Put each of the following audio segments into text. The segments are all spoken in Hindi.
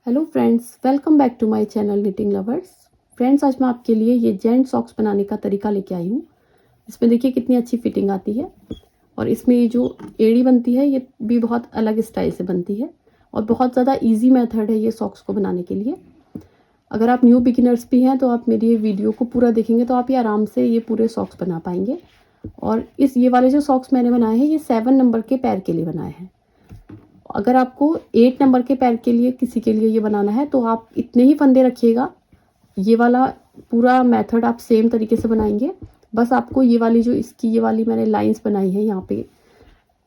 Hello friends, welcome back to my channel knitting lovers. Friends, आज मैं आपके लिए ये जेंट सॉक्स बनाने का तरीका लेके आई हूँ। इसमें देखिए कितनी अच्छी फिटिंग आती है और इसमें ये जो एड़ी बनती है ये भी बहुत अलग स्टाइल से बनती है और बहुत ज़्यादा इजी मेथड है ये सॉक्स को बनाने के लिए। अगर आप न्यू बिगिनर्स भी हैं तो आप मेरी ये वीडियो को पूरा देखेंगे तो आप ये आराम से ये पूरे सॉक्स बना पाएंगे। और ये वाले जो सॉक्स मैंने बनाए हैं ये 7 नंबर के पैर के लिए बनाए हैं। अगर आपको 8 नंबर के पैर के लिए किसी के लिए ये बनाना है तो आप इतने ही फंदे रखिएगा। ये वाला पूरा मेथड आप सेम तरीके से बनाएंगे। बस आपको ये वाली जो इसकी ये वाली मैंने लाइंस बनाई है यहाँ पे,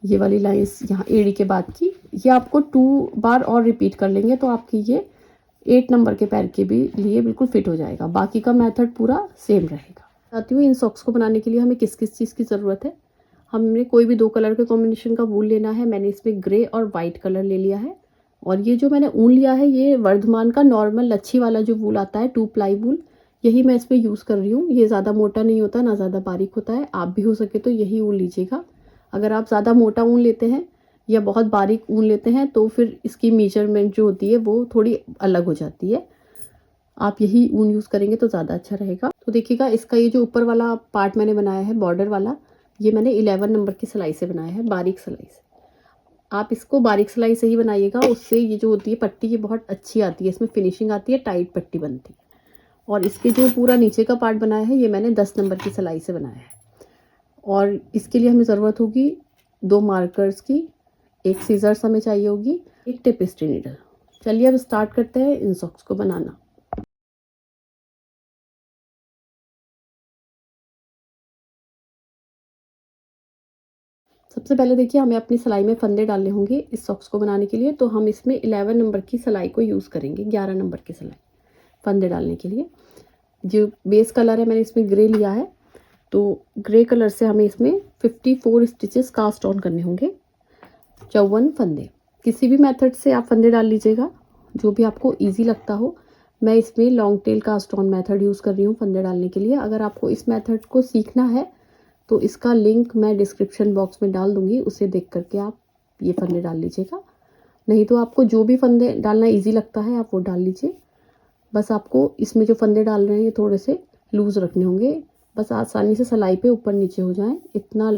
ये वाली लाइंस यहाँ एड़ी के बाद की, ये आपको 2 बार और रिपीट कर लेंगे तो आपकी ये 8 नंबर के पैर के भी लिए बिल्कुल फिट हो जाएगा। बाकी का मेथड पूरा सेम रहेगा। बताती हूँ इन सॉक्स को बनाने के लिए हमें किस किस चीज़ की ज़रूरत है। हमने कोई भी 2 कलर के कॉम्बिनेशन का वूल लेना है। मैंने इसमें ग्रे और वाइट कलर ले लिया है। और ये जो मैंने ऊन लिया है ये वर्धमान का नॉर्मल लच्छी वाला जो वूल आता है 2 प्लाई वूल, यही मैं इसमें यूज़ कर रही हूँ। ये ज़्यादा मोटा नहीं होता ना ज़्यादा बारीक होता है। आप भी हो सके तो यही ऊन लीजिएगा। अगर आप ज़्यादा मोटा ऊन लेते हैं या बहुत बारीक ऊन लेते हैं तो फिर इसकी मेजरमेंट जो होती है वो थोड़ी अलग हो जाती है। आप यही ऊन यूज़ करेंगे तो ज़्यादा अच्छा रहेगा। तो देखिएगा इसका ये जो ऊपर वाला पार्ट मैंने बनाया है बॉर्डर वाला, ये मैंने 11 नंबर की सिलाई से बनाया है, बारीक सिलाई से। आप इसको बारीक सिलाई से ही बनाइएगा, उससे ये जो होती है पट्टी ये बहुत अच्छी आती है, इसमें फिनिशिंग आती है, टाइट पट्टी बनती है। और इसके जो पूरा नीचे का पार्ट बनाया है ये मैंने 10 नंबर की सिलाई से बनाया है। और इसके लिए हमें ज़रूरत होगी 2 मार्कर्स की, एक सीजर्स हमें चाहिए होगी, एक टेपेस्ट्री नीडल। चलिए अब स्टार्ट करते हैं इन सॉक्स को बनाना। सबसे पहले देखिए हमें अपनी सिलाई में फंदे डालने होंगे इस सॉक्स को बनाने के लिए। तो हम इसमें 11 नंबर की सिलाई को यूज़ करेंगे, 11 नंबर की सिलाई फंदे डालने के लिए। जो बेस कलर है मैंने इसमें ग्रे लिया है, तो ग्रे कलर से हमें इसमें 54 स्टिचेस कास्ट ऑन करने होंगे, 54 फंदे। किसी भी मेथड से आप फंदे डाल लीजिएगा जो भी आपको ईजी लगता हो। मैं इसमें long tail cast on method use कर रही हूँ फंदे डालने के लिए। अगर आपको इस मेथड को सीखना है तो इसका लिंक मैं डिस्क्रिप्शन बॉक्स में डाल दूँगी, उसे देख करके आप ये फंदे डाल लीजिएगा। नहीं तो आपको जो भी फंदे डालना इजी लगता है आप वो डाल लीजिए। बस आपको इसमें जो फंदे डाल रहे हैं ये थोड़े से लूज़ रखने होंगे, बस आसानी से सिलाई पे ऊपर नीचे हो जाएं, इतना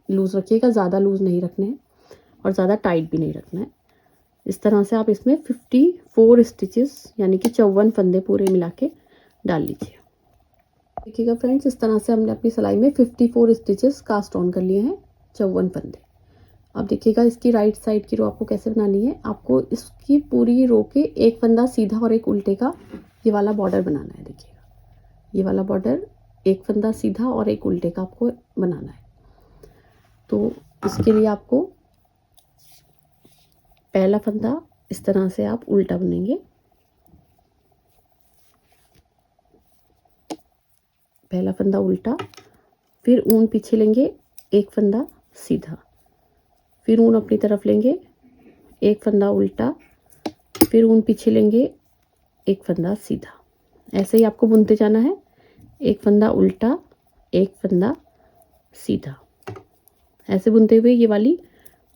लूज़ रखिएगा। ज़्यादा लूज़ नहीं रखने हैं और ज़्यादा टाइट भी नहीं रखना है। इस तरह से आप इसमें 54 स्टिचेस यानी कि 54 फंदे पूरे मिला के डाल लीजिए। देखिएगा फ्रेंड्स, इस तरह से हमने अपनी सिलाई में 54 स्टिचेस कास्ट ऑन कर लिए हैं, 54 फंदे। अब देखिएगा इसकी राइट साइड की रो आपको कैसे बनानी है। आपको इसकी पूरी रो के एक फंदा सीधा और एक उल्टे का ये वाला बॉर्डर बनाना है। देखिएगा ये वाला बॉर्डर, एक फंदा सीधा और एक उल्टे का आपको बनाना है। तो इसके लिए आपको पहला फंदा इस तरह से आप उल्टा बुनेंगे, पहला फंदा उल्टा, फिर ऊन पीछे लेंगे, एक फंदा सीधा, फिर ऊन अपनी तरफ लेंगे, एक फंदा उल्टा, फिर ऊन पीछे लेंगे, एक फंदा सीधा। ऐसे ही आपको बुनते जाना है, एक फंदा उल्टा, एक फंदा सीधा। ऐसे बुनते हुए ये वाली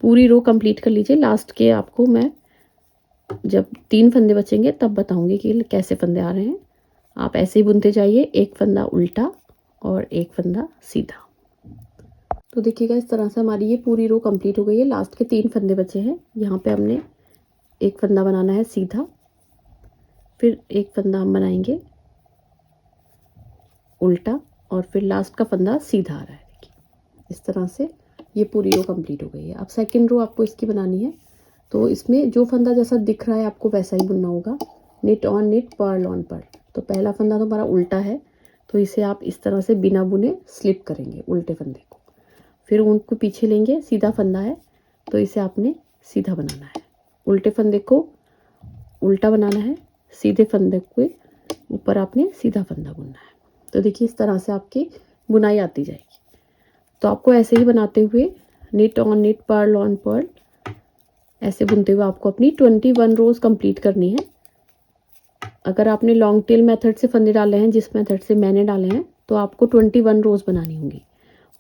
पूरी रो कंप्लीट कर लीजिए। लास्ट के आपको मैं जब 3 फंदे बचेंगे तब बताऊंगी कि कैसे फंदे आ रहे हैं। आप ऐसे ही बुनते जाइए, एक फंदा उल्टा और एक फंदा सीधा। तो देखिएगा इस तरह से हमारी ये पूरी रो कंप्लीट हो गई है। लास्ट के 3 फंदे बचे हैं। यहाँ पे हमने एक फंदा बनाना है सीधा, फिर एक फंदा हम बनाएंगे उल्टा और फिर लास्ट का फंदा सीधा आ रहा है। देखिए इस तरह से ये पूरी रो कंप्लीट हो गई है। अब सेकंड रो आपको इसकी बनानी है, तो इसमें जो फंदा जैसा दिख रहा है आपको वैसा ही बुनना होगा, knit on knit, purl on purl. तो पहला फंदा तो हमारा उल्टा है, तो इसे आप इस तरह से बिना बुने स्लिप करेंगे उल्टे फंदे को। फिर ऊन को पीछे लेंगे, सीधा फंदा है तो इसे आपने सीधा बनाना है, उल्टे फंदे को उल्टा बनाना है, सीधे फंदे के ऊपर आपने सीधा फंदा बुनना है। तो देखिए इस तरह से आपकी बुनाई आती जाएगी। तो आपको ऐसे ही बनाते हुए knit on knit, purl on purl, ऐसे बुनते हुए आपको अपनी 21 रोज कंप्लीट करनी है। अगर आपने लॉन्ग टेल मेथड से फंदे डाले हैं, जिस मेथड से मैंने डाले हैं, तो आपको 21 रोज बनानी होंगी।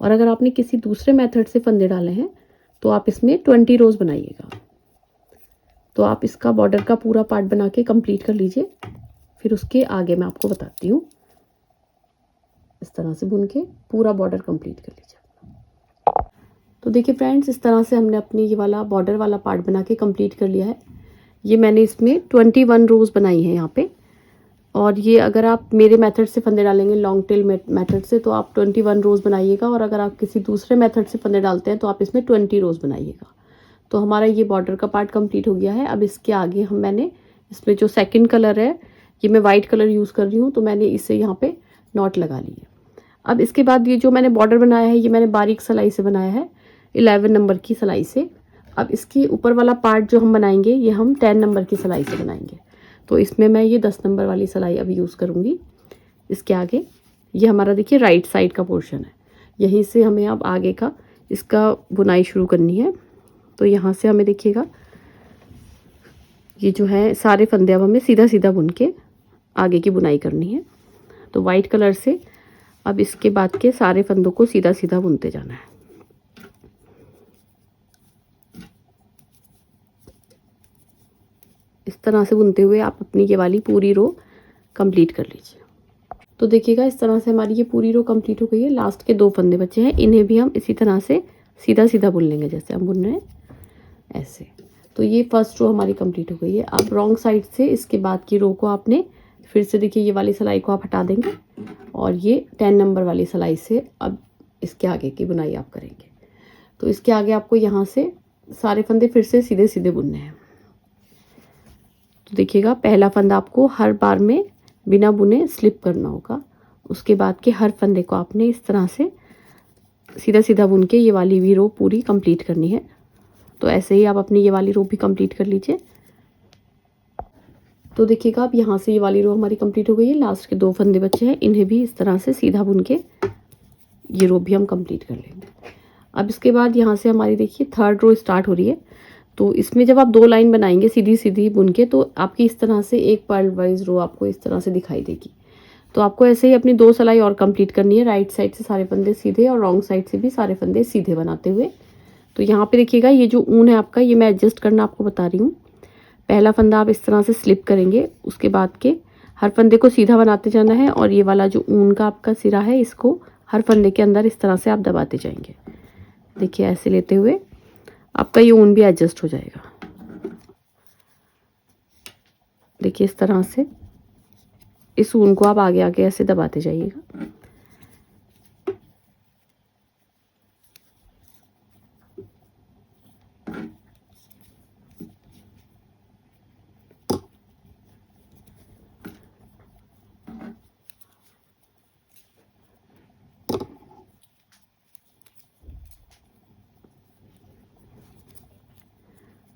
और अगर आपने किसी दूसरे मेथड से फंदे डाले हैं तो आप इसमें 20 रोज बनाइएगा। तो आप इसका बॉर्डर का पूरा पार्ट बना के कंप्लीट कर लीजिए। फिर उसके आगे मैं आपको बताती हूँ। इस तरह से बुन के पूरा बॉर्डर कंप्लीट कर लीजिए। तो देखिए फ्रेंड्स, इस तरह से हमने अपनी ये वाला बॉर्डर वाला पार्ट बना के कंप्लीट कर लिया है। ये मैंने इसमें 21 रोज़ बनाई है यहाँ पे। और ये अगर आप मेरे मेथड से फंदे डालेंगे, लॉन्ग टेल मेथड से, तो आप 21 रोज़ बनाइएगा। और अगर आप किसी दूसरे मेथड से फंदे डालते हैं तो आप इसमें 20 रोज़ बनाइएगा। तो हमारा ये बॉर्डर का पार्ट कंप्लीट हो गया है। अब इसके आगे मैंने इसमें जो सेकंड कलर है, ये मैं वाइट कलर यूज़ कर रही हूँ, तो मैंने इससे यहाँ पे नॉट लगा ली है। अब इसके बाद ये जो मैंने बॉर्डर बनाया है, ये मैंने बारीक सिलाई से बनाया है, 11 नंबर की सिलाई से। अब इसकी ऊपर वाला पार्ट जो हम बनाएंगे, ये हम 10 नंबर की सिलाई से बनाएंगे। तो इसमें मैं ये 10 नंबर वाली सिलाई अभी यूज़ करूँगी। इसके आगे ये हमारा देखिए राइट साइड का पोर्शन है, यहीं से हमें अब आगे का इसका बुनाई शुरू करनी है। तो यहाँ से हमें देखिएगा, ये जो है सारे फंदे अब हमें सीधा सीधा बुन के आगे की बुनाई करनी है। तो वाइट कलर से अब इसके बाद के सारे फंदों को सीधा सीधा बुनते जाना है। इस तरह से बुनते हुए आप अपनी ये वाली पूरी रो कंप्लीट कर लीजिए। तो देखिएगा, इस तरह से हमारी ये पूरी रो कंप्लीट हो गई है। लास्ट के 2 फंदे बचे हैं, इन्हें भी हम इसी तरह से सीधा सीधा बुन लेंगे, जैसे हम बुन रहे हैं ऐसे। तो ये फर्स्ट रो हमारी कंप्लीट हो गई है। अब रॉन्ग साइड से इसके बाद की रो को आपने फिर से देखिए, ये वाली सिलाई को आप हटा देंगे और ये 10 नंबर वाली सिलाई से अब इसके आगे की बुनाई आप करेंगे। तो इसके आगे आपको यहाँ से सारे फंदे फिर से सीधे सीधे बुनने हैं। तो देखिएगा, पहला फंदा आपको हर बार में बिना बुने स्लिप करना होगा। उसके बाद के हर फंदे को आपने इस तरह से सीधा सीधा बुन के ये वाली भी रो पूरी कंप्लीट करनी है। तो ऐसे ही आप अपनी ये वाली रो भी कंप्लीट कर लीजिए। तो देखिएगा, अब यहाँ से ये वाली रो हमारी कंप्लीट हो गई है। लास्ट के 2 फंदे बचे हैं, इन्हें भी इस तरह से सीधा बुन के ये रो भी हम कंप्लीट कर लेंगे। अब इसके बाद यहाँ से हमारी देखिए थर्ड रो स्टार्ट हो रही है। तो इसमें जब आप 2 लाइन बनाएंगे सीधी सीधी बुन के, तो आपकी इस तरह से एक पर्ल वाइज रो आपको इस तरह से दिखाई देगी। तो आपको ऐसे ही अपनी 2 सिलाई और कंप्लीट करनी है, राइट साइड से सारे फंदे सीधे और रॉन्ग साइड से भी सारे फंदे सीधे बनाते हुए। तो यहाँ पे देखिएगा, ये जो ऊन है आपका, ये मैं एडजस्ट करना आपको बता रही हूँ। पहला फंदा आप इस तरह से स्लिप करेंगे, उसके बाद के हर फंदे को सीधा बनाते जाना है। और ये वाला जो ऊन का आपका सिरा है, इसको हर फंदे के अंदर इस तरह से आप दबाते जाएंगे। देखिए, ऐसे लेते हुए आपका ये ऊन भी एडजस्ट हो जाएगा। देखिए, इस तरह से इस ऊन को आप आगे आगे ऐसे दबाते जाइएगा।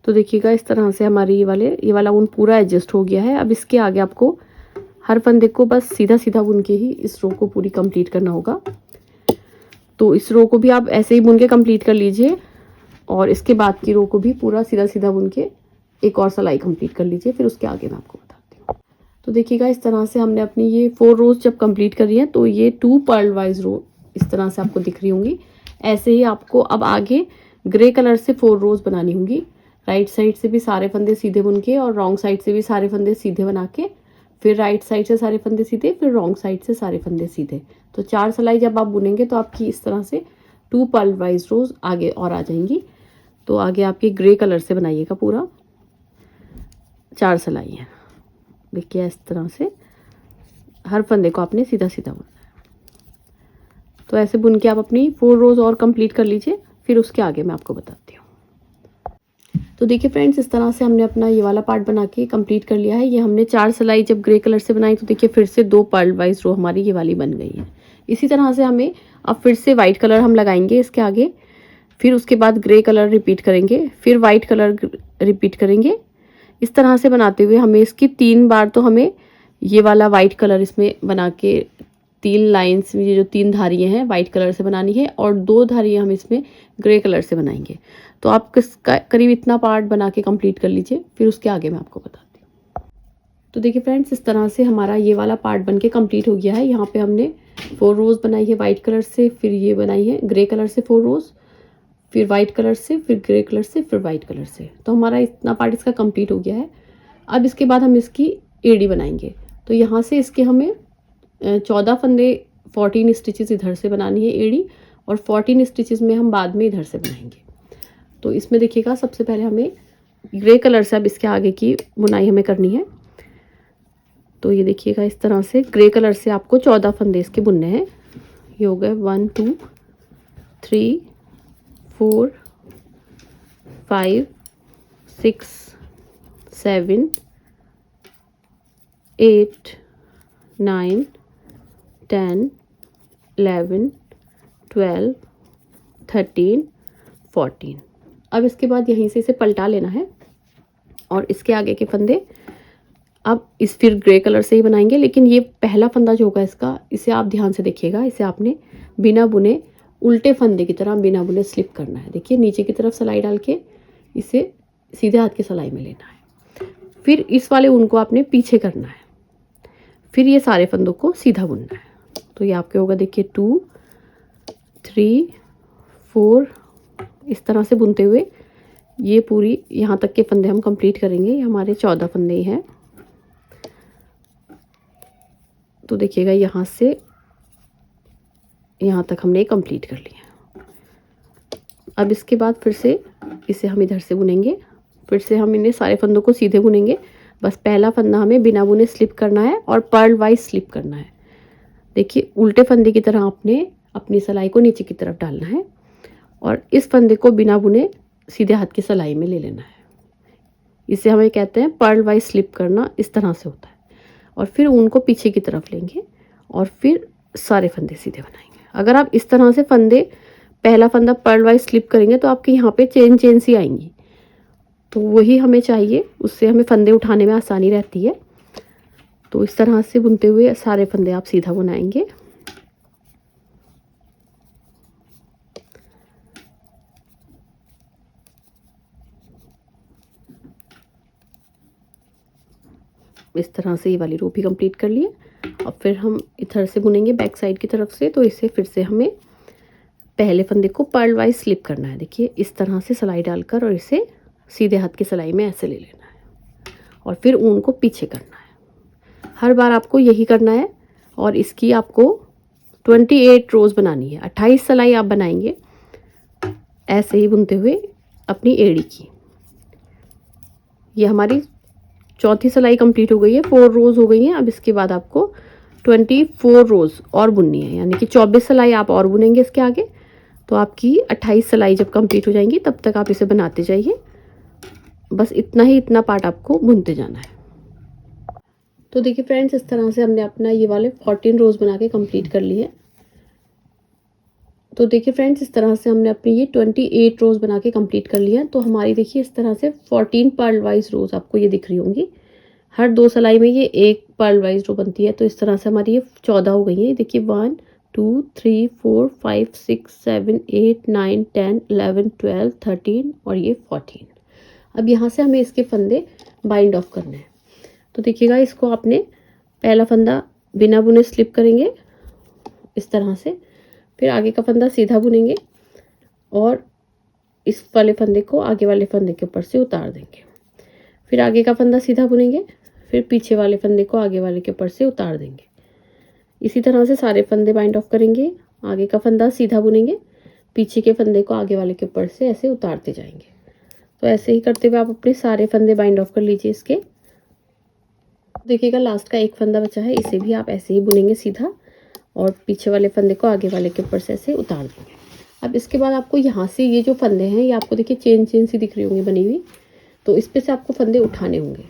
तो देखिएगा, इस तरह से हमारी ये वाला ऊन पूरा एडजस्ट हो गया है। अब इसके आगे आपको हर फंदे को बस सीधा सीधा बुन के ही इस रो को पूरी कंप्लीट करना होगा। तो इस रो को भी आप ऐसे ही बुन के कंप्लीट कर लीजिए और इसके बाद की रो को भी पूरा सीधा सीधा बुन के एक और सिलाई कंप्लीट कर लीजिए। फिर उसके आगे मैं आपको बताती हूँ। तो देखिएगा, इस तरह से हमने अपनी ये 4 रोज जब कंप्लीट करी है, तो ये 2 पर्ल वाइज रो इस तरह से आपको दिख रही होंगी। ऐसे ही आपको अब आगे ग्रे कलर से 4 रोज बनानी होंगी। राइट साइड से भी सारे फंदे सीधे बुन के और रॉन्ग साइड से भी सारे फंदे सीधे बना के, फिर राइट साइड से सारे फंदे सीधे, फिर रॉन्ग साइड से सारे फंदे सीधे। तो 4 सिलाई जब आप बुनेंगे तो आपकी इस तरह से 2 पर्ल वाइज रोज आगे और आ जाएंगी। तो आगे आपकी ग्रे कलर से बनाइएगा पूरा 4 सिलाई है। देखिए, इस तरह से हर फंदे को आपने सीधा सीधा बुनना है। तो ऐसे बुन के आप अपनी 4 रोज और कंप्लीट कर लीजिए। फिर उसके आगे मैं आपको बताती हूँ। तो देखिए फ्रेंड्स, इस तरह से हमने अपना ये वाला पार्ट बना के कंप्लीट कर लिया है। ये हमने 4 सिलाई जब ग्रे कलर से बनाई, तो देखिए फिर से 2 पर्ल वाइज रो हमारी ये वाली बन गई है। इसी तरह से हमें अब फिर से वाइट कलर हम लगाएंगे इसके आगे, फिर उसके बाद ग्रे कलर रिपीट करेंगे, फिर वाइट कलर रिपीट करेंगे। इस तरह से बनाते हुए हमें इसकी 3 बार तो हमें ये वाला वाइट कलर इसमें बना के 3 लाइन्स, ये जो 3 धारियाँ हैं वाइट कलर से बनानी है और 2 धारियाँ हम इसमें ग्रे कलर से बनाएंगे। तो आप करीब इतना पार्ट बना के कंप्लीट कर लीजिए। फिर उसके आगे मैं आपको बताती हूँ। तो देखिए फ्रेंड्स, इस तरह से हमारा ये वाला पार्ट बन के कंप्लीट हो गया है। यहाँ पे हमने 4 रोज बनाई है वाइट कलर से, फिर ये बनाई है ग्रे कलर से 4 रोज, फिर वाइट कलर से, फिर ग्रे कलर से, फिर वाइट कलर से। तो हमारा इतना पार्ट इसका कंप्लीट हो गया है। अब इसके बाद हम इसकी एड़ी बनाएंगे। तो यहाँ से इसके हमें 14 फंदे 14 स्टिचेस इधर से बनानी है एड़ी, और 14 स्टिचेस में हम बाद में इधर से बनाएंगे। तो इसमें देखिएगा सबसे पहले हमें ग्रे कलर से अब इसके आगे की बुनाई हमें करनी है। तो ये देखिएगा इस तरह से ग्रे कलर से आपको 14 फंदे इसके बुनने हैं। ये हो गए 1 2 3 4 5 6 7 8 9 10 11 12 13 14। अब इसके बाद यहीं से इसे पलटा लेना है और इसके आगे के फंदे अब इस फिर ग्रे कलर से ही बनाएंगे। लेकिन ये पहला फंदा जो होगा इसका, इसे आप ध्यान से देखिएगा, इसे आपने बिना बुने उल्टे फंदे की तरह बिना बुने स्लिप करना है। देखिए नीचे की तरफ सिलाई डाल के इसे सीधे हाथ की सिलाई में लेना है। फिर इस वाले ऊन को आपने पीछे करना है, फिर ये सारे फंदों को सीधा बुनना है। तो ये आपके होगा देखिए 2 3 4, इस तरह से बुनते हुए ये पूरी यहाँ तक के फंदे हम कंप्लीट करेंगे। ये हमारे 14 फंदे ही हैं। तो देखिएगा यहाँ से यहाँ तक हमने कंप्लीट कर लिया। अब इसके बाद फिर से इसे हम इधर से बुनेंगे, फिर से हम इन्हें सारे फंदों को सीधे बुनेंगे। बस पहला फंदा हमें बिना बुने स्लिप करना है और पर्ल वाइज स्लिप करना है। देखिए उल्टे फंदे की तरह आपने अपनी सिलाई को नीचे की तरफ डालना है और इस फंदे को बिना बुने सीधे हाथ की सिलाई में ले लेना है। इसे हमें कहते हैं पर्ल वाइज स्लिप करना, इस तरह से होता है। और फिर ऊन को पीछे की तरफ लेंगे और फिर सारे फंदे सीधे बनाएंगे। अगर आप इस तरह से फंदे पहला फंदा पर्ल वाइज स्लिप करेंगे तो आपके यहाँ पे चेन सी आएंगी, तो वही हमें चाहिए, उससे हमें फंदे उठाने में आसानी रहती है। तो इस तरह से बुनते हुए सारे फंदे आप सीधा बनाएंगे। इस तरह से ये वाली रो भी कंप्लीट कर लिए। अब फिर हम इधर से बुनेंगे बैक साइड की तरफ से। तो इसे फिर से हमें पहले फंदे को पर्ल वाइज स्लिप करना है। देखिए इस तरह से सिलाई डालकर और इसे सीधे हाथ की सिलाई में ऐसे ले लेना है और फिर ऊन को पीछे करना है। हर बार आपको यही करना है और इसकी आपको 28 रोज बनानी है। 28 सिलाई आप बनाएंगे ऐसे ही बुनते हुए अपनी एड़ी की। ये हमारी चौथी सिलाई कंप्लीट हो गई है, 4 रोज हो गई हैं। अब इसके बाद आपको 24 रोज और बुननी है, यानी कि 24 सिलाई आप और बुनेंगे इसके आगे। तो आपकी 28 सिलाई जब कंप्लीट हो जाएंगी तब तक आप इसे बनाते जाइए। बस इतना पार्ट आपको बुनते जाना है। तो देखिए फ्रेंड्स, इस तरह से हमने अपना ये वाले 14 रोज बना के कंप्लीट कर लिए। तो देखिए फ्रेंड्स, इस तरह से हमने अपनी ये 28 रोज बना के कंप्लीट कर लिया। तो हमारी देखिए इस तरह से 14 पर्ल वाइज रोज आपको ये दिख रही होंगी। हर 2 सिलाई में ये एक पर्ल वाइज रो बनती है। तो इस तरह से हमारी ये 14 हो गई है। देखिए 1 2 3 4 5 6 7 8 9 10 11 12 13 और ये 14। अब यहाँ से हमें इसके फंदे बाइंड ऑफ करने हैं। तो देखिएगा इसको आपने पहला फंदा बिना बुने स्लिप करेंगे इस तरह से, फिर आगे का फंदा सीधा बुनेंगे और इस वाले फंदे को आगे वाले फंदे के ऊपर से उतार देंगे। फिर आगे का फंदा सीधा बुनेंगे, फिर पीछे वाले फंदे को आगे वाले के ऊपर से उतार देंगे। इसी तरह से सारे फंदे बाइंड ऑफ करेंगे। आगे का फंदा सीधा बुनेंगे, पीछे के फंदे को आगे वाले के ऊपर से ऐसे उतारते जाएंगे। तो ऐसे ही करते हुए आप अपने सारे फंदे बाइंड ऑफ कर लीजिए इसके। देखिएगा लास्ट का एक फंदा बचा है, इसे भी आप ऐसे ही बुनेंगे सीधा और पीछे वाले फंदे को आगे वाले के ऊपर से ऐसे उतार देंगे। अब इसके बाद आपको यहाँ से ये जो फंदे हैं ये आपको देखिए चेन सी दिख रही होंगी बनी हुई, तो इस पे से आपको फंदे उठाने होंगे।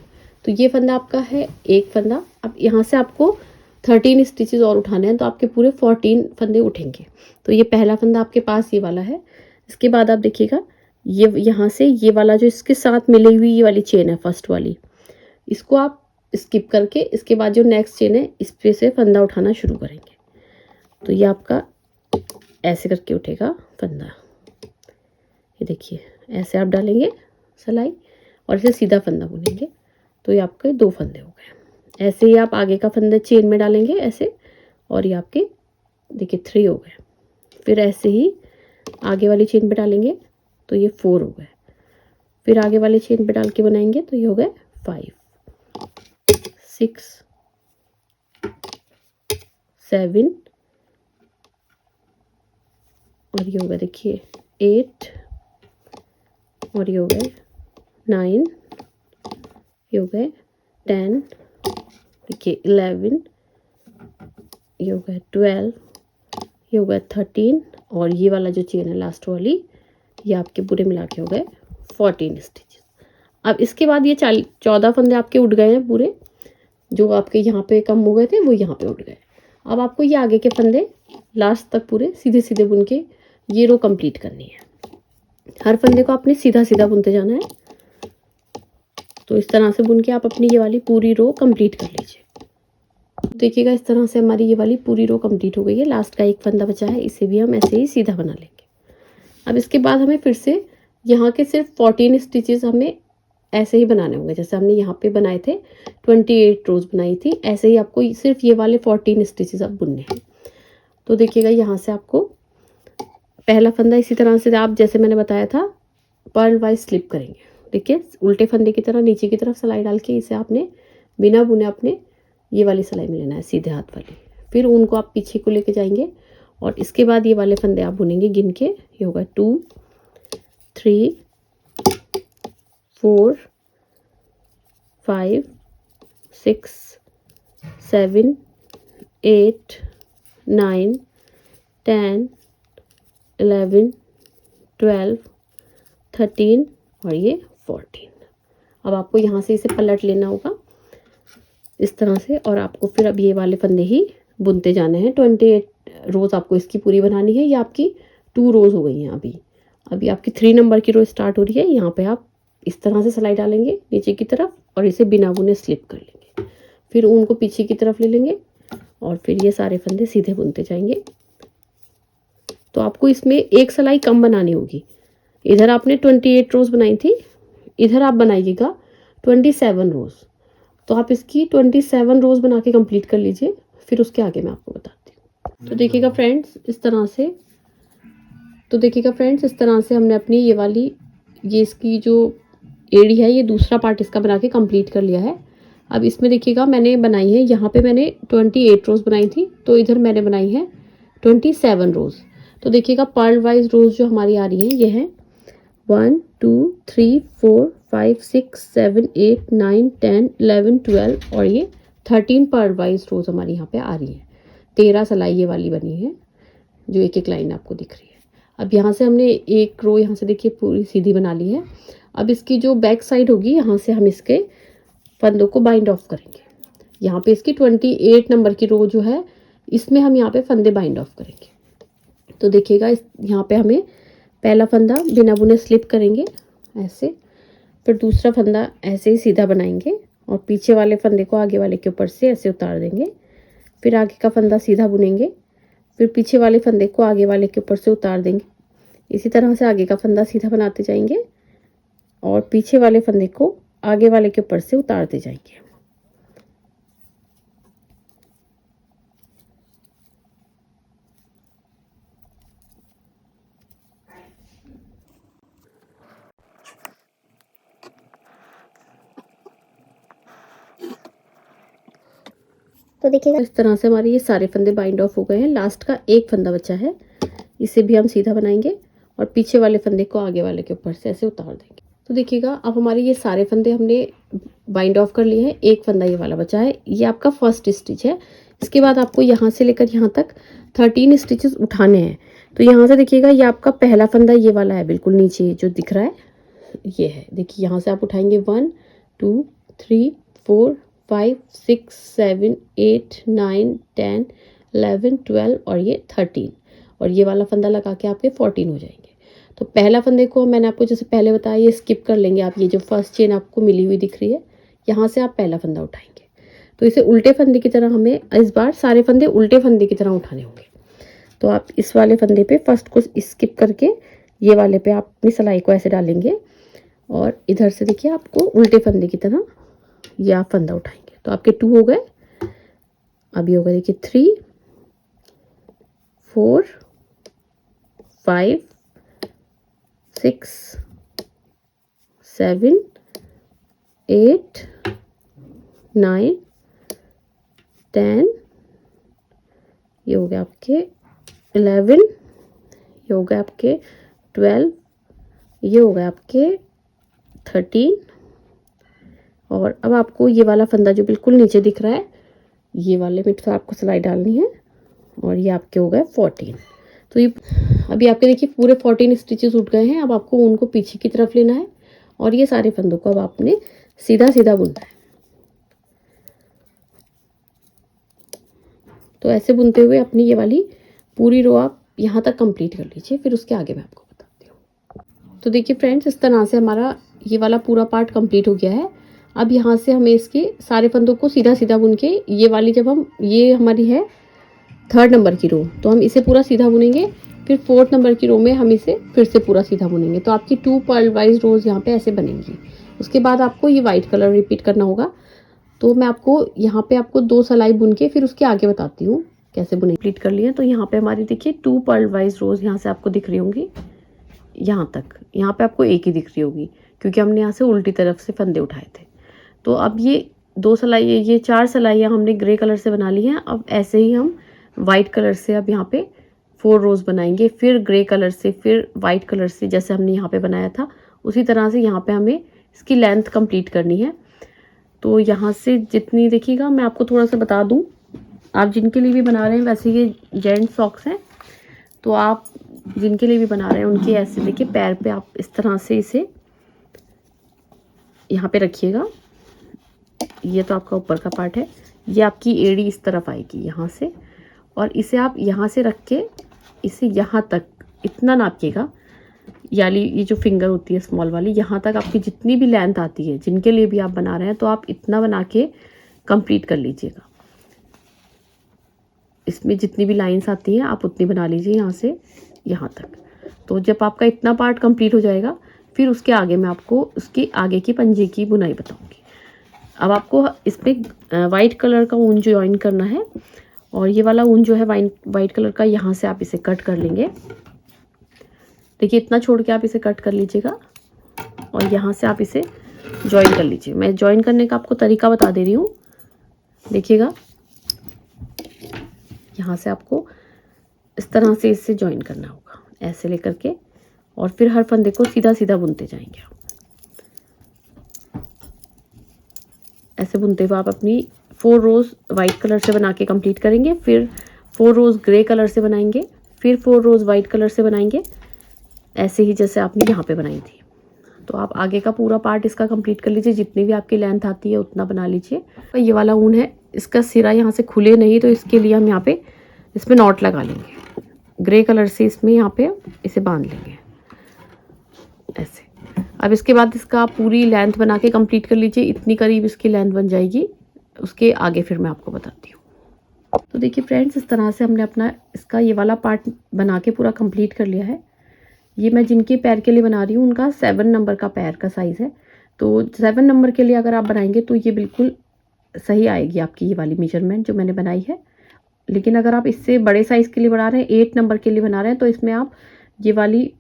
तो ये फंदा आपका है एक फंदा। अब यहाँ से आपको 13 स्टिचेस और उठाने हैं, तो आपके पूरे 14 फंदे उठेंगे। तो ये पहला फंदा आपके पास ये वाला है। इसके बाद आप देखिएगा ये यहाँ से ये वाला जो इसके साथ मिली हुई ये वाली चेन है फर्स्ट वाली, इसको आप स्किप करके इसके बाद जो नेक्स्ट चेन है इस पे से फंदा उठाना शुरू करेंगे। तो ये आपका ऐसे करके उठेगा फंदा। ये देखिए ऐसे आप डालेंगे सिलाई और इसे सीधा फंदा बुनेंगे। तो ये आपके 2 फंदे हो गए। ऐसे ही आप आगे का फंदा चेन में डालेंगे ऐसे, और ये आपके देखिए 3 हो गए। फिर ऐसे ही आगे वाली चेन पे डालेंगे तो ये 4 हो गए। फिर आगे वाले चेन पे डाल के बनाएंगे तो ये हो गए 5, 6, 7 और ये हो गया देखिए 8 और ये हो गए 9, ये हो गए 10, देखिए 11, ये हो गया 12, ये हो गया 13 और ये वाला जो चेन है लास्ट वाली ये आपके पूरे मिला के हो गए 14 स्टिचेस। अब इसके बाद ये 14 फंदे आपके उठ गए हैं पूरे, जो आपके यहाँ पे कम हो गए थे वो यहाँ पे उठ गए। अब आपको ये आगे के फंदे लास्ट तक पूरे सीधे सीधे बुन के ये रो कंप्लीट करनी है। हर फंदे को आपने सीधा सीधा बुनते जाना है। तो इस तरह से बुन के आप अपनी ये वाली पूरी रो कंप्लीट कर लीजिए। देखिएगा इस तरह से हमारी ये वाली पूरी रो कंप्लीट हो गई है। लास्ट का एक फंदा बचा है, इसे भी हम ऐसे ही सीधा बना लेंगे। अब इसके बाद हमें फिर से यहाँ के सिर्फ 14 स्टिचेस हमें ऐसे ही बनाने होंगे, जैसे हमने यहाँ पे बनाए थे 28 रोज बनाई थी, ऐसे ही आपको सिर्फ ये वाले 14 स्टिचेस अब बुनने हैं। तो देखिएगा यहाँ से आपको पहला फंदा इसी तरह से आप जैसे मैंने बताया था पर्ल वाइज स्लिप करेंगे। देखिए उल्टे फंदे की तरह नीचे की तरफ सिलाई डाल के इसे आपने बिना बुने अपने ये वाली सिलाई में लेना है, सीधे हाथ वाली। फिर उनको आप पीछे को लेके जाएंगे और इसके बाद ये वाले फंदे आप बुनेंगे गिन के। ये होगा 2, 3, 4, 5, 6, 7, 8, 9, 10, 11, 12, 13 और ये 14। अब आपको यहाँ से इसे पलट लेना होगा इस तरह से और आपको फिर अब ये वाले फंदे ही बुनते जाने हैं। 28 रोज़ आपको इसकी पूरी बनानी है। ये आपकी 2 रोज़ हो गई हैं। अभी आपकी 3 नंबर की रो स्टार्ट हो रही है। यहाँ पे आप इस तरह से सिलाई डालेंगे नीचे की तरफ और इसे बिना बुने स्लिप कर लेंगे। फिर ऊन को पीछे की तरफ ले लेंगे और फिर ये सारे फंदे सीधे बुनते जाएंगे। तो आपको इसमें एक सिलाई कम बनानी होगी। इधर आपने 28 रोज़ बनाई थी, इधर आप बनाइएगा 27 रोज़। तो आप इसकी 27 रोज़ बना के कंप्लीट कर लीजिए, फिर उसके आगे मैं आपको बताती हूँ। तो देखिएगा फ्रेंड्स इस तरह से हमने अपनी ये वाली ये इसकी जो एड़ी है ये दूसरा पार्ट इसका बना के कंप्लीट कर लिया है। अब इसमें देखिएगा मैंने बनाई है, यहाँ पे मैंने 28 रोज़ बनाई थी, तो इधर मैंने बनाई है 27 रोज़। तो देखिएगा पर्ल वाइज रोज़ जो हमारी आ रही है ये है 1, 2, 3, 4, 5, 6, 7, 8, 9, 10, 11, 12 और ये 13 पर्ल वाइज रोज़ हमारी यहाँ पे आ रही है। 13 सिलाई ये वाली बनी है जो एक एक लाइन आपको दिख रही है। अब यहाँ से हमने एक रो यहाँ से देखिए पूरी सीधी बना ली है। अब इसकी जो बैक साइड होगी यहाँ से हम इसके फंदों को बाइंड ऑफ करेंगे। यहाँ पे इसकी 28 नंबर की रो जो है इसमें हम यहाँ पे फंदे बाइंड ऑफ करेंगे। तो देखिएगा यहाँ पे हमें पहला फंदा बिना बुने स्लिप करेंगे ऐसे, फिर दूसरा फंदा ऐसे ही सीधा बनाएंगे और पीछे वाले फंदे को आगे वाले के ऊपर से ऐसे उतार देंगे। फिर आगे का फंदा सीधा बुनेंगे, फिर पीछे वाले फंदे को आगे वाले के ऊपर से उतार देंगे। इसी तरह से आगे का फंदा सीधा बनाते जाएंगे और पीछे वाले फंदे को आगे वाले के ऊपर से उतारते जाएंगे। तो देखिएगा इस तरह से हमारे ये सारे फंदे बाइंड ऑफ हो गए हैं। लास्ट का एक फंदा बचा है, इसे भी हम सीधा बनाएंगे और पीछे वाले फंदे को आगे वाले के ऊपर से ऐसे उतार देंगे। तो देखिएगा अब हमारे ये सारे फंदे हमने बाइंड ऑफ कर लिए हैं। एक फंदा ये वाला बचा है, ये आपका फर्स्ट स्टिच है। इसके बाद आपको यहाँ से लेकर यहाँ तक 13 स्टिचेस उठाने हैं। तो यहाँ से देखिएगा ये आपका पहला फंदा ये वाला है, बिल्कुल नीचे जो दिख रहा है ये है। देखिए यहाँ से आप उठाएंगे 1, 2, 3, 4, 5, 6, 7, 8, 9, 10, 11, 12 और ये 13 और ये वाला फंदा लगा के आपके 14 हो जाएंगे। तो पहला फंदे को मैंने आपको जैसे पहले बताया ये स्किप कर लेंगे आप। ये जो फर्स्ट चेन आपको मिली हुई दिख रही है यहाँ से आप पहला फंदा उठाएंगे। तो इसे उल्टे फंदे की तरह हमें इस बार सारे फंदे उल्टे फंदे की तरह उठाने होंगे। तो आप इस वाले फंदे पे फर्स्ट को स्किप करके ये वाले पे आप अपनी सिलाई को ऐसे डालेंगे और इधर से देखिए आपको उल्टे फंदे की तरह ये आप फंदा उठाएंगे। तो आपके 2 हो गए। अब ये हो गए देखिए 3, 4, 5, 6 7 8 9 10, ये हो गया आपके 11, ये हो गया आपके 12, ये हो गया आपके 13। और अब आपको ये वाला फंदा जो बिल्कुल नीचे दिख रहा है, ये वाले में तो आपको सिलाई डालनी है, और ये आपके हो गए 14। तो ये अभी आपके देखिए पूरे 14 स्टिचेस उठ गए हैं। अब आपको ऊन को पीछे की तरफ लेना है और ये सारे फंदों को अब आपने सीधा सीधा बुनना है। तो ऐसे बुनते हुए अपनी ये वाली पूरी रो आप यहाँ तक कंप्लीट कर लीजिए, फिर उसके आगे मैं आपको बताती हूँ। तो देखिए फ्रेंड्स, इस तरह से हमारा ये वाला पूरा पार्ट कंप्लीट हो गया है। अब यहाँ से हमें इसके सारे फंदों को सीधा सीधा बुन के, ये वाली जब हम, ये हमारी है 3rd नंबर की रो, तो हम इसे पूरा सीधा बुनेंगे। फिर 4th नंबर की रो में हम इसे फिर से पूरा सीधा बुनेंगे। तो आपकी 2 पर्ल वाइज रोज यहाँ पे ऐसे बनेंगी। उसके बाद आपको ये वाइट कलर रिपीट करना होगा। तो मैं आपको यहाँ पे आपको 2 सिलाई बुन के फिर उसके आगे बताती हूँ कैसे बुने। कंप्लीट कर लिया। तो यहाँ पे हमारी देखिए 2 पर्ल वाइज रोज यहाँ से आपको दिख रही होंगी, यहाँ तक। यहाँ पे आपको एक ही दिख रही होगी क्योंकि हमने यहाँ से उल्टी तरफ से फंदे उठाए थे। तो अब ये 2 सिलाई, ये 4 सिलाइयाँ हमने ग्रे कलर से बना ली हैं। अब ऐसे ही हम वाइट कलर से अब यहाँ पे 4 रोज बनाएंगे, फिर ग्रे कलर से, फिर वाइट कलर से, जैसे हमने यहाँ पे बनाया था उसी तरह से यहाँ पे हमें इसकी लेंथ कंप्लीट करनी है। तो यहाँ से जितनी देखिएगा, मैं आपको थोड़ा सा बता दूँ, आप जिनके लिए भी बना रहे हैं, वैसे ये जेंट्स सॉक्स हैं, तो आप जिनके लिए भी बना रहे हैं उनके ऐसे देखिए पैर पे आप इस तरह से इसे यहाँ पे रखिएगा। ये तो आपका ऊपर का पार्ट है, ये आपकी एड़ी इस तरफ आएगी यहाँ से, और इसे आप यहाँ से रख के इसे यहाँ तक इतना नापिएगा, यानी ये जो फिंगर होती है स्मॉल वाली, यहाँ तक आपकी जितनी भी लेंथ आती है, जिनके लिए भी आप बना रहे हैं, तो आप इतना बना के कंप्लीट कर लीजिएगा। इसमें जितनी भी लाइंस आती हैं आप उतनी बना लीजिए यहाँ से यहाँ तक। तो जब आपका इतना पार्ट कंप्लीट हो जाएगा, फिर उसके आगे मैं आपको उसके आगे की पंजे की बुनाई बताऊँगी। अब आपको इसमें वाइट कलर का ऊन ज्वाइन करना है, और ये वाला ऊन जो है वाइट कलर का, यहाँ से आप इसे कट कर लेंगे। देखिए इतना छोड़ के आप इसे कट कर लीजिएगा, और यहाँ से आप इसे ज्वाइन कर लीजिए। मैं ज्वाइन करने का आपको तरीका बता दे रही हूँ, देखिएगा। यहाँ से आपको इस तरह से इसे ज्वाइन करना होगा, ऐसे लेकर के, और फिर हर फंदे को सीधा सीधा बुनते जाएंगे। ऐसे बुनते हुए आप अपनी 4 रोज वाइट कलर से बना के कंप्लीट करेंगे, फिर 4 रोज ग्रे कलर से बनाएंगे, फिर 4 रोज वाइट कलर से बनाएंगे, ऐसे ही जैसे आपने यहाँ पे बनाई थी। तो आप आगे का पूरा पार्ट इसका कंप्लीट कर लीजिए, जितनी भी आपकी लेंथ आती है उतना बना लीजिए। ये वाला ऊन है, इसका सिरा यहाँ से खुले नहीं, तो इसके लिए हम यहाँ पे इसमें नॉट लगा लेंगे, ग्रे कलर से इसमें यहाँ पे इसे बांध लेंगे ऐसे। अब इसके बाद इसका पूरी लेंथ बना के कंप्लीट कर लीजिए, इतनी करीब इसकी लेंथ बन जाएगी। उसके आगे फिर मैं आपको बताती हूँ। तो देखिए फ्रेंड्स, इस तरह से हमने अपना इसका ये वाला पार्ट बना के पूरा कंप्लीट कर लिया है। ये मैं जिनके पैर के लिए बना रही हूँ उनका 7 नंबर का पैर का साइज़ है। तो 7 नंबर के लिए अगर आप बनाएंगे तो ये बिल्कुल सही आएगी आपकी ये वाली मेजरमेंट जो मैंने बनाई है। लेकिन अगर आप इससे बड़े साइज़ के लिए बना रहे हैं, 8 नंबर के लिए बना रहे हैं, तो इसमें आप ये वाली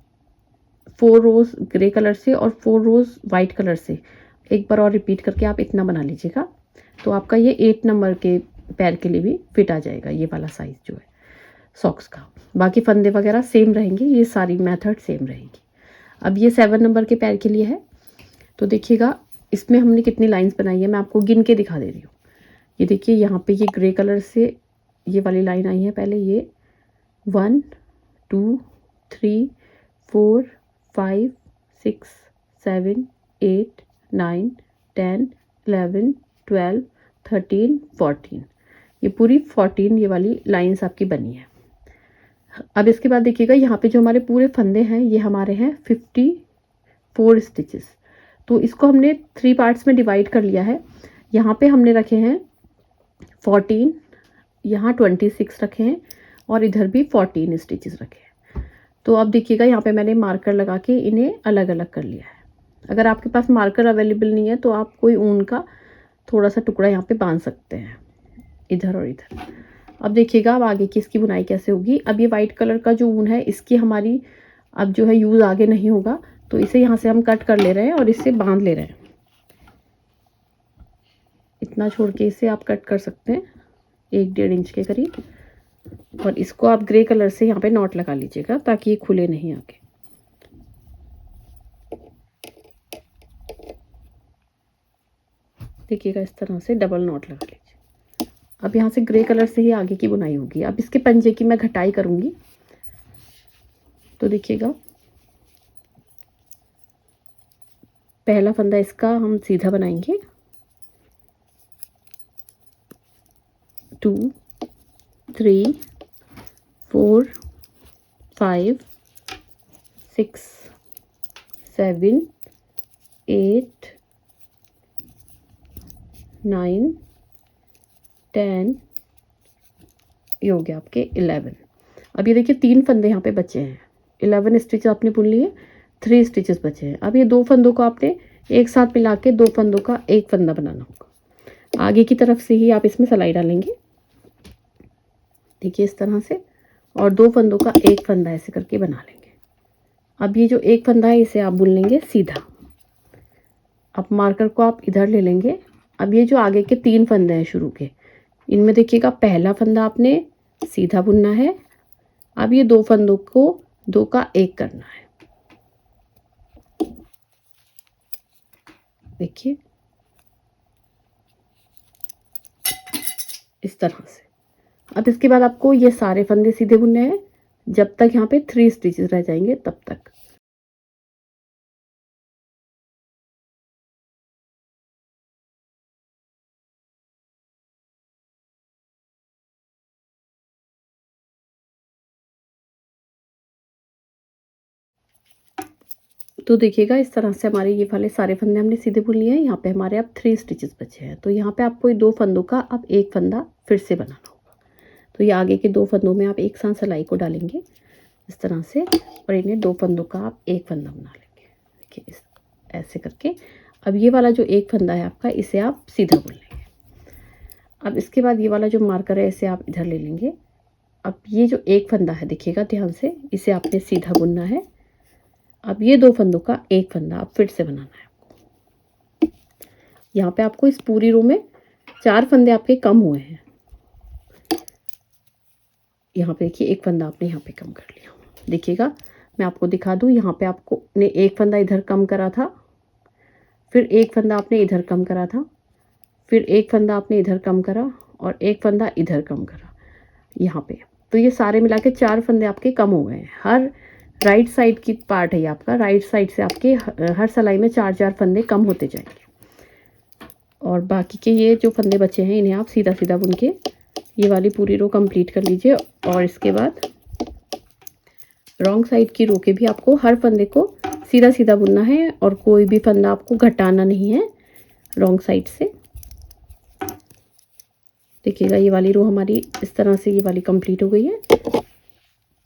4 रोज ग्रे कलर से और 4 रोज वाइट कलर से एक बार और रिपीट करके आप इतना बना लीजिएगा। तो आपका ये 8 नंबर के पैर के लिए भी फिट आ जाएगा ये वाला साइज़ जो है सॉक्स का। बाकी फंदे वगैरह सेम रहेंगे, ये सारी मेथड सेम रहेगी। अब ये 7 नंबर के पैर के लिए है। तो देखिएगा इसमें हमने कितनी लाइंस बनाई है, मैं आपको गिन के दिखा दे रही हूँ। ये देखिए यहाँ पे ये ग्रे कलर से ये वाली लाइन आई है पहले, ये 1 2 3 4 5 6 7 8 9 10 11 12 13 14, ये पूरी 14 ये वाली लाइंस आपकी बनी है। अब इसके बाद देखिएगा यहाँ पे जो हमारे पूरे फंदे हैं ये हमारे हैं 54 स्टिचेस। तो इसको हमने 3 पार्ट्स में डिवाइड कर लिया है। यहाँ पे हमने रखे हैं 14, यहाँ 26 रखे हैं, और इधर भी 14 स्टिचेस रखे हैं। तो अब देखिएगा यहाँ पे मैंने मार्कर लगा के इन्हें अलग अलग कर लिया है। अगर आपके पास मार्कर अवेलेबल नहीं है तो आप कोई ऊन का थोड़ा सा टुकड़ा यहाँ पे बांध सकते हैं, इधर और इधर। अब देखिएगा अब आगे की इसकी बुनाई कैसे होगी। अब ये वाइट कलर का जो ऊन है इसकी हमारी अब जो है यूज़ आगे नहीं होगा, तो इसे यहाँ से हम कट कर ले रहे हैं और इससे बांध ले रहे हैं। इतना छोड़ के इसे आप कट कर सकते हैं 1-1.5 इंच के करीब, और इसको आप ग्रे कलर से यहाँ पे नॉट लगा लीजिएगा ताकि ये खुले नहीं आगे। देखिएगा इस तरह से डबल नॉट लगा लीजिए। अब यहाँ से ग्रे कलर से ही आगे की बुनाई होगी। अब इसके पंजे की मैं घटाई करूँगी, तो देखिएगा पहला फंदा इसका हम सीधा बनाएंगे, 2 3 4 5 6 7 8 9 10, ये हो गया आपके 11। अब ये देखिए 3 फंदे यहाँ पे बचे हैं। 11 स्टिच आपने बुन लिए, 3 स्टिचेस बचे हैं। अब ये 2 फंदों को आपने एक साथ मिला के 2 फंदों का एक फंदा बनाना होगा। आगे की तरफ से ही आप इसमें सिलाई डालेंगे, देखिए इस तरह से, और 2 फंदों का एक फंदा ऐसे करके बना लेंगे। अब ये जो एक फंदा है इसे आप बुन लेंगे सीधा। अब मार्कर को आप इधर ले लेंगे। अब ये जो आगे के 3 फंदे हैं शुरू के, इनमें देखिएगा पहला फंदा आपने सीधा बुनना है। अब ये 2 फंदों को 2 का 1 करना है, देखिए इस तरह से। अब इसके बाद आपको ये सारे फंदे सीधे बुनने हैं जब तक यहाँ पे 3 स्टिचेस रह जाएंगे तब तक। तो देखिएगा इस तरह से हमारे ये वाले सारे फंदे हमने सीधे बुन लिए हैं। यहाँ पे हमारे अब 3 स्टिचेस बचे हैं, तो यहाँ पे आपको 2 फंदों का अब एक फंदा फिर से बनाना होगा। तो ये आगे के 2 फंदों में आप एक साथ सिलाई को डालेंगे इस तरह से, और इन्हें 2 फंदों का आप एक फंदा बना लेंगे, देखिए इस ऐसे करके। अब ये वाला जो एक फंदा है आपका, इसे आप सीधा बुन लेंगे। अब इसके बाद ये वाला जो मार्कर है इसे आप इधर ले लेंगे। अब ये जो एक फंदा है देखिएगा ध्यान से, इसे आपने सीधा बुनना है। अब ये 2 फंदों का एक फंदा आप फिर से बनाना है आपको। यहाँ पे आपको इस पूरी रो में 4 फंदे आपके कम हुए हैं। यहाँ पे देखिए एक फंदा आपने यहाँ पे कम कर लिया। देखिएगा मैं आपको दिखा दूँ, यहाँ पे आपको ने एक फंदा इधर कम करा था, फिर एक फंदा आपने इधर कम करा था, फिर एक फंदा आपने इधर कम करा, और एक फंदा इधर कम करा यहाँ पे। तो ये सारे मिला के 4 फंदे आपके कम हो गए हैं। हर राइट साइड की पार्ट है ये आपका, राइट साइड से आपके हर सिलाई में 4-4 फंदे कम होते जाएंगे। और बाकी के ये जो फंदे बचे हैं इन्हें आप सीधा सीधा बुन के ये वाली पूरी रो कंप्लीट कर लीजिए। और इसके बाद रॉन्ग साइड की रो के भी आपको हर फंदे को सीधा सीधा बुनना है, और कोई भी फंदा आपको घटाना नहीं है रॉन्ग साइड से। देखिएगा ये वाली रो हमारी इस तरह से ये वाली कंप्लीट हो गई है।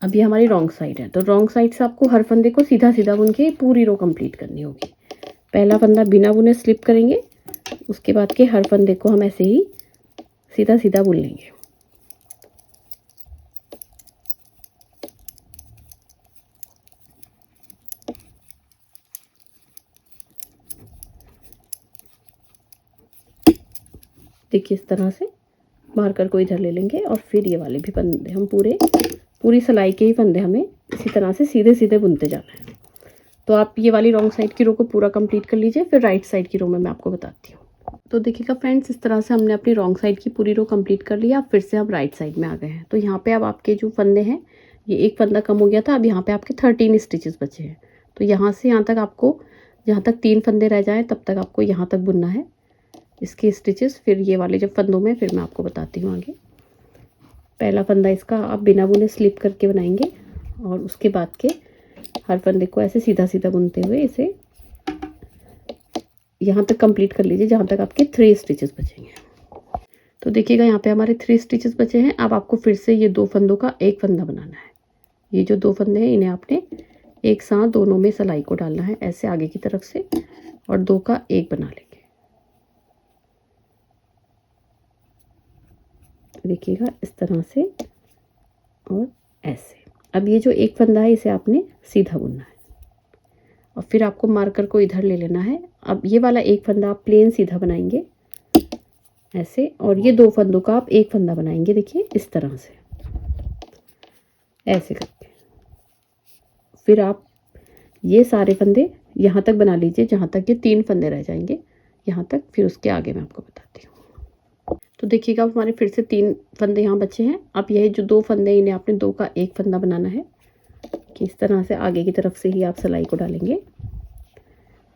अब ये हमारी रॉन्ग साइड है, तो रॉन्ग साइड से आपको हर फंदे को सीधा सीधा बुन के पूरी रो कंप्लीट करनी होगी। पहला फंदा बिना बुने स्लिप करेंगे, उसके बाद के हर फंदे को हम ऐसे ही सीधा सीधा बुन लेंगे। देखिए इस तरह से मार्कर को इधर ले लेंगे, और फिर ये वाले भी फंदे हम पूरी सिलाई के ही फंदे हमें इसी तरह से सीधे सीधे बुनते जाना है। तो आप ये वाली रॉन्ग साइड की रो को पूरा कंप्लीट कर लीजिए, फिर राइट साइड की रो में मैं आपको बताती हूँ। तो देखिएगा फ्रेंड्स, इस तरह से हमने अपनी रॉन्ग साइड की पूरी रो कंप्लीट कर लिया। अब फिर से हम राइट साइड में आ गए हैं। तो यहाँ पे अब आपके जो फंदे हैं, ये एक फंदा कम हो गया था, अब यहाँ पे आपके 13 स्टिचेस बचे हैं। तो यहाँ से यहाँ तक आपको, जहाँ तक 3 फंदे रह जाएँ तब तक आपको यहाँ तक बुनना है इसके स्टिचेस। फिर ये वाले जब फंदों में फिर मैं आपको बताती हूँ आगे। पहला फंदा इसका आप बिना बुने स्लिप करके बनाएंगे, और उसके बाद के हर फंदे को ऐसे सीधा सीधा बुनते हुए इसे यहाँ तक कंप्लीट कर लीजिए जहाँ तक आपके 3 स्टिचेस बचेंगे। तो देखिएगा यहाँ पे हमारे 3 स्टिचेस बचे हैं। अब आपको फिर से ये 2 फंदों का एक फंदा बनाना है। ये जो 2 फंदे हैं इन्हें आपने एक साथ दोनों में सिलाई को डालना है, ऐसे आगे की तरफ से, और 2 का 1 बना लेंगे। देखिएगा इस तरह से और ऐसे। अब ये जो एक फंदा है इसे आपने सीधा बुनना है और फिर आपको मार्कर को इधर ले लेना है। अब ये वाला एक फंदा आप प्लेन सीधा बनाएंगे ऐसे, और ये दो फंदों का आप एक फंदा बनाएंगे, देखिए इस तरह से ऐसे करके। फिर आप ये सारे फंदे यहाँ तक बना लीजिए जहाँ तक ये 3 फंदे रह जाएंगे यहाँ तक, फिर उसके आगे मैं आपको बताती हूँ। तो देखिएगा हमारे फिर से 3 फंदे यहाँ बचे हैं। अब यही जो 2 फंदे इन्हें आपने 2 का एक फंदा बनाना है कि इस तरह से आगे की तरफ से ही आप सिलाई को डालेंगे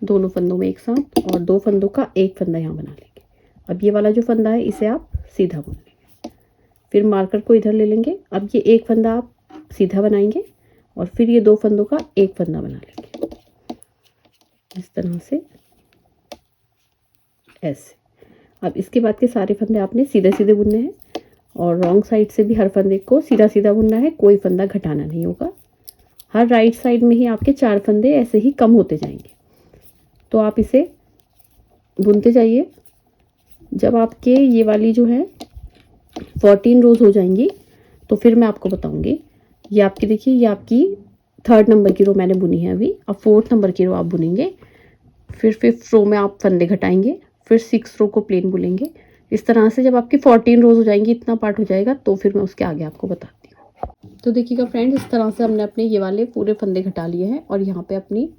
दोनों फंदों में एक साथ, और 2 फंदों का एक फंदा यहाँ बना लेंगे। अब ये वाला जो फंदा है इसे आप सीधा बुन लेंगे, फिर मार्कर को इधर ले लेंगे। अब ये एक फंदा आप सीधा बनाएंगे और फिर ये 2 फंदों का एक फंदा बना लेंगे इस तरह से ऐसे। अब इसके बाद के सारे फंदे आपने सीधे सीधे बुनने हैं और रॉन्ग साइड से भी हर फंदे को सीधा सीधा बुनना है, कोई फंदा घटाना नहीं होगा। हर राइट साइड में ही आपके 4 फंदे ऐसे ही कम होते जाएंगे, तो आप इसे बुनते जाइए। जब आपके ये वाली जो है 14 रोज हो जाएंगी तो फिर मैं आपको बताऊंगी। ये आपकी देखिए, ये आपकी 3rd नंबर की रो मैंने बुनी है अभी। अब 4th नंबर की रो आप बुनेंगे, फिर 5th रो में आप फंदे घटाएंगे, फिर 6th रो को प्लेन बुनेंगे। इस तरह से जब आपकी 14 रोज हो जाएंगी, इतना पार्ट हो जाएगा, तो फिर मैं उसके आगे आपको बताती हूँ। तो देखिएगा फ्रेंड्स, इस तरह से हमने अपने ये वाले पूरे फंदे घटा लिए हैं और यहाँ पे अपनी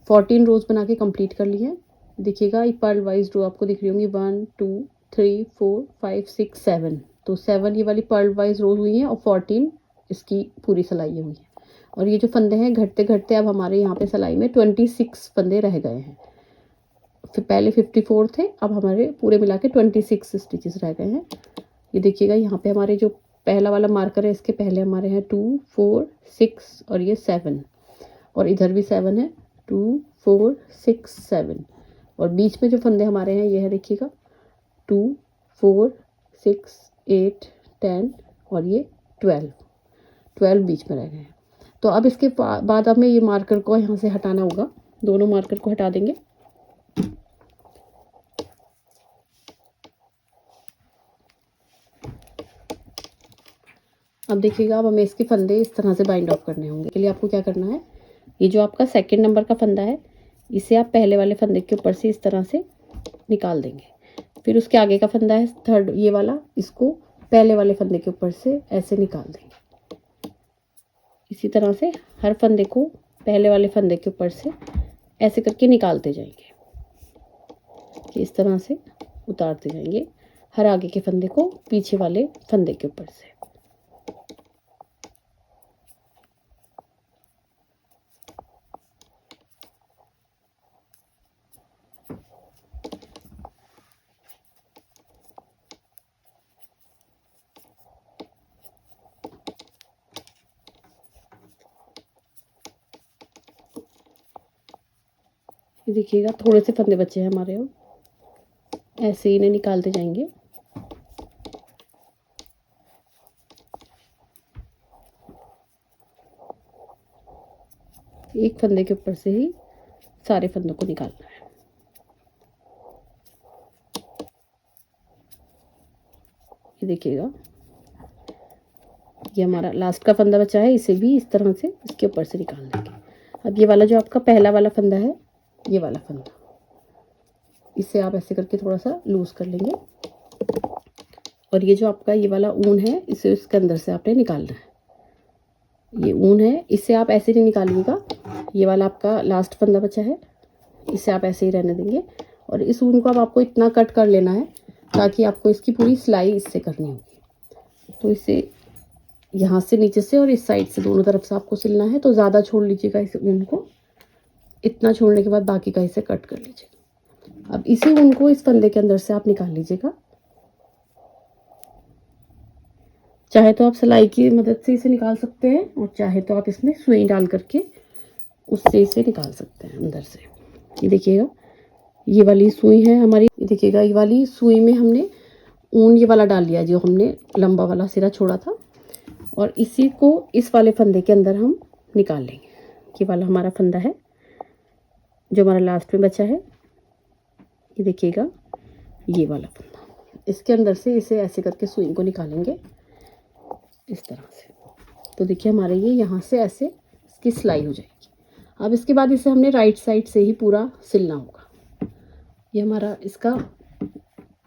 14 रोज बना के कंप्लीट कर ली है। देखिएगा ये पर्ल वाइज रो आपको दिख रही होंगी, 1 2 3 4 5 6 7, तो 7 ये वाली पर्ल वाइज रोज हुई हैं और 14 इसकी पूरी सिलाई हुई है। और ये जो फंदे हैं घटते घटते अब हमारे यहाँ पे सिलाई में 26 फंदे रह गए हैं। फिर पहले 54 थे, अब हमारे पूरे मिला के 26 स्टिचेस रह गए हैं। ये देखिएगा यहाँ पे हमारे जो पहला वाला मार्कर है इसके पहले हमारे हैं 2 4 6 और ये 7, और इधर भी 7 है, 2 4 6 7, और बीच में जो फंदे हमारे हैं ये है देखिएगा 2 4 6 8 10 और ये 12 बीच में रह गए हैं। तो अब इसके बाद हमें ये मार्कर को यहाँ से हटाना होगा, दोनों मार्कर को हटा देंगे। अब देखिएगा, अब हमें इसके फंदे इस तरह से बाइंड ऑफ करने होंगे। के लिए आपको क्या करना है, ये जो आपका 2nd नंबर का फंदा है इसे आप पहले वाले फंदे के ऊपर से इस तरह से निकाल देंगे। फिर उसके आगे का फंदा है 3rd ये वाला, इसको पहले वाले फंदे के ऊपर से ऐसे निकाल देंगे। इसी तरह से हर फंदे को पहले वाले फंदे के ऊपर से ऐसे करके निकालते जाएंगे कि इस तरह से उतारते जाएंगे हर आगे के फंदे को पीछे वाले फंदे के ऊपर से। देखिएगा थोड़े से फंदे बचे हैं हमारे, अब ऐसे ही इन्हें निकालते जाएंगे। एक फंदे के ऊपर से ही सारे फंदों को निकालना है। ये देखिएगा, ये हमारा लास्ट का फंदा बचा है, इसे भी इस तरह से इसके ऊपर से निकाल देंगे। अब ये वाला जो आपका पहला वाला फंदा है, ये वाला फंदा, इसे आप ऐसे करके थोड़ा सा लूज कर लेंगे, और ये जो आपका ये वाला ऊन है इसे इसके अंदर से आपने निकालना है। ये ऊन है, इसे आप ऐसे नहीं निकालिएगा। ये वाला आपका लास्ट फंदा बचा है, इसे आप ऐसे ही रहने देंगे, और इस ऊन को अब आपको इतना कट कर लेना है ताकि आपको इसकी पूरी सिलाई इससे करनी होगी। तो इसे यहाँ से नीचे से और इस साइड से दोनों तरफ से आपको सिलना है, तो ज़्यादा छोड़ लीजिएगा इस ऊन को। इतना छोड़ने के बाद बाकी का इसे कट कर लीजिएगा। अब इसी ऊन को इस फंदे के अंदर से आप निकाल लीजिएगा। चाहे तो आप सिलाई की मदद से इसे निकाल सकते हैं, और चाहे तो आप इसमें सुई डाल करके उससे इसे निकाल सकते हैं अंदर से। ये देखिएगा, ये वाली सुई है हमारी। ये देखिएगा, ये वाली सुई में हमने ऊन ये वाला डाल लिया जो हमने लंबा वाला सिरा छोड़ा था, और इसी को इस वाले फंदे के अंदर हम निकाल लेंगे। ये वाला हमारा फंदा है जो हमारा लास्ट में बचा है। ये देखिएगा, ये वाला फंदा, इसके अंदर से इसे ऐसे करके सुई को निकालेंगे इस तरह से। तो देखिए हमारे ये यहाँ से ऐसे इसकी सिलाई हो जाएगी। अब इसके बाद इसे हमने राइट साइड से ही पूरा सिलना होगा। ये हमारा इसका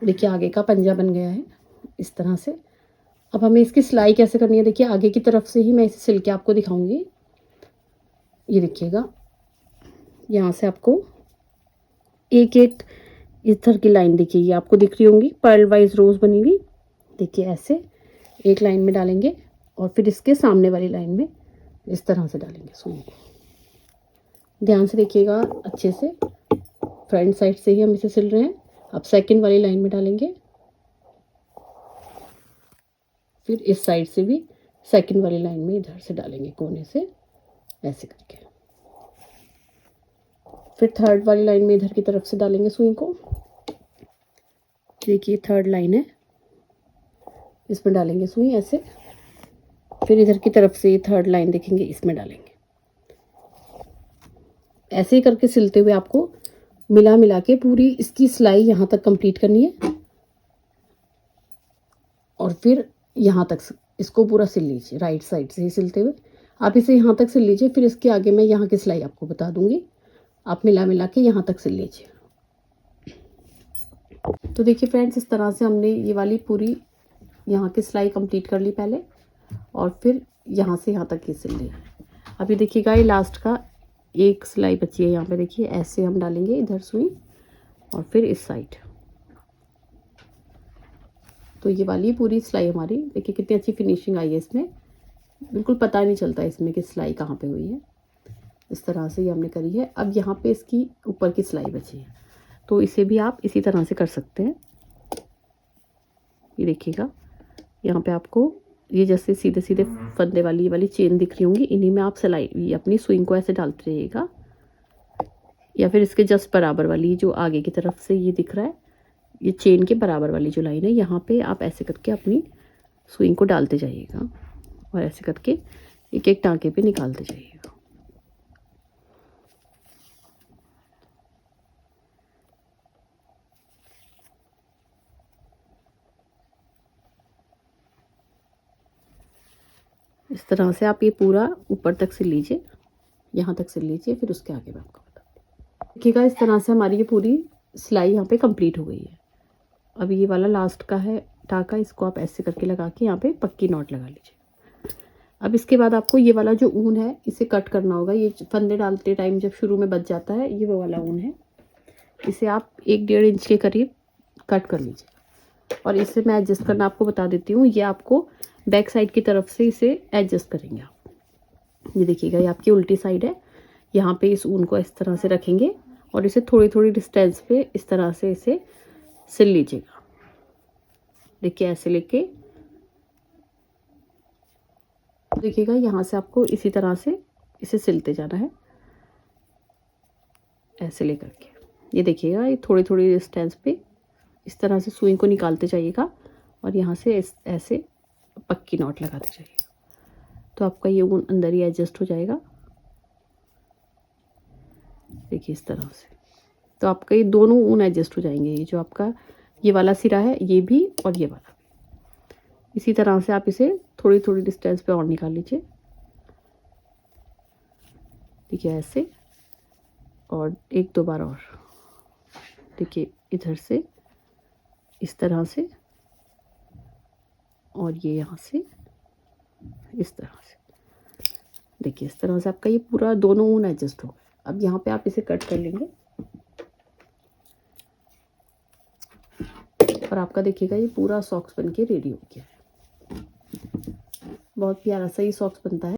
देखिए आगे का पंजा बन गया है इस तरह से। अब हमें इसकी सिलाई कैसे करनी है, देखिए आगे की तरफ से ही मैं इसे सिल के आपको दिखाऊंगी। ये देखिएगा यहाँ से आपको एक एक इस तरह की लाइन देखिए ये आपको दिख रही होंगी, पर्ल वाइज रोज बनी हुई। देखिए ऐसे एक लाइन में डालेंगे और फिर इसके सामने वाली लाइन में इस तरह से डालेंगे सुई को। ध्यान से देखिएगा अच्छे से, फ्रंट साइड से ही हम इसे सिल रहे हैं। अब सेकंड वाली लाइन में डालेंगे, फिर इस साइड से भी सेकंड वाली लाइन में इधर से डालेंगे कोने से ऐसे करके। फिर थर्ड वाली लाइन में इधर की तरफ से डालेंगे सुई को। देखिए थर्ड लाइन है, इसमें डालेंगे सुई ऐसे। फिर इधर की तरफ से थर्ड लाइन देखेंगे, इसमें डालेंगे। ऐसे ही करके सिलते हुए आपको मिला मिला के पूरी इसकी सिलाई यहाँ तक कंप्लीट करनी है और फिर यहाँ तक इसको पूरा सिल लीजिए। राइट साइड से ही सिलते हुए आप इसे यहाँ तक सिल लीजिए। फिर इसके आगे मैं यहाँ की सिलाई आपको बता दूंगी, आप मिला मिला के यहाँ तक सिल लीजिए। तो देखिए फ्रेंड्स, इस तरह से हमने ये वाली पूरी यहाँ की सिलाई कंप्लीट कर ली पहले और फिर यहाँ से यहाँ तक की सिल ली। अभी देखिएगा ये लास्ट का एक सिलाई बची है यहाँ पे। देखिए ऐसे हम डालेंगे इधर सुई और फिर इस साइड। तो ये वाली पूरी सिलाई हमारी देखिए कितनी अच्छी फिनिशिंग आई है इसमें, बिल्कुल पता नहीं चलता इसमें कि सिलाई कहाँ पे हुई है। इस तरह से ये हमने करी है। अब यहाँ पे इसकी ऊपर की सिलाई बची है, तो इसे भी आप इसी तरह से कर सकते हैं। ये देखिएगा यहाँ पे आपको ये जैसे सीधे सीधे फंदे वाली ये वाली चेन दिख रही होंगी, इन्हीं में आप सिलाई ये अपनी सुई को ऐसे डालते रहिएगा। या फिर इसके जस्ट बराबर वाली जो आगे की तरफ से ये दिख रहा है, ये चेन के बराबर वाली जो लाइन है, यहाँ पे आप ऐसे करके अपनी सुई को डालते जाइएगा और ऐसे करके एक एक टाँके पे निकालते जाइएगा। इस तरह से आप ये पूरा ऊपर तक सिल लीजिए, यहाँ तक सिल लीजिए, फिर उसके आगे मैं आपको बताती हूँ। देखिएगा इस तरह से हमारी ये पूरी सिलाई यहाँ पे कंप्लीट हो गई है। अब ये वाला लास्ट का है टाँका, इसको आप ऐसे करके लगा के यहाँ पे पक्की नॉट लगा लीजिए। अब इसके बाद आपको ये वाला जो ऊन है इसे कट करना होगा। ये फंदे डालते टाइम जब शुरू में बच जाता है, ये वो वाला ऊन है, इसे आप 1-1.5 इंच के करीब कट कर लीजिए। और इसे मैं एडजस्ट करना आपको बता देती हूँ। ये आपको बैक साइड की तरफ से इसे एडजस्ट करेंगे आप। ये देखिएगा ये आपकी उल्टी साइड है, यहाँ पे इस ऊन को इस तरह से रखेंगे और इसे थोड़ी थोड़ी डिस्टेंस पे इस तरह से इसे सिल लीजिएगा। देखिए ऐसे लेके देखिएगा यहाँ से आपको इसी तरह से इसे सिलते जाना है ऐसे लेकर के। ये देखिएगा ये थोड़ी थोड़ी डिस्टेंस पे इस तरह से सुई को निकालते जाइएगा और यहाँ से ऐसे पक्की नॉट लगाते जाइएगा, तो आपका ये ऊन अंदर ही एडजस्ट हो जाएगा। देखिए इस तरह से, तो आपका ये दोनों ऊन एडजस्ट हो जाएंगे। ये जो आपका ये वाला सिरा है ये भी और ये वाला भी। इसी तरह से आप इसे थोड़ी थोड़ी डिस्टेंस पे और निकाल लीजिए। देखिए ऐसे, और 1-2 बार और। देखिए इधर से इस तरह से और ये यहाँ से इस तरह से। देखिए इस तरह से आपका ये पूरा दोनों ऊन एडजस्ट हो गया। अब यहाँ पे आप इसे कट कर लेंगे और आपका देखिएगा ये पूरा सॉक्स बन के रेडी हो गया है। बहुत प्यारा सा ये सॉक्स बनता है।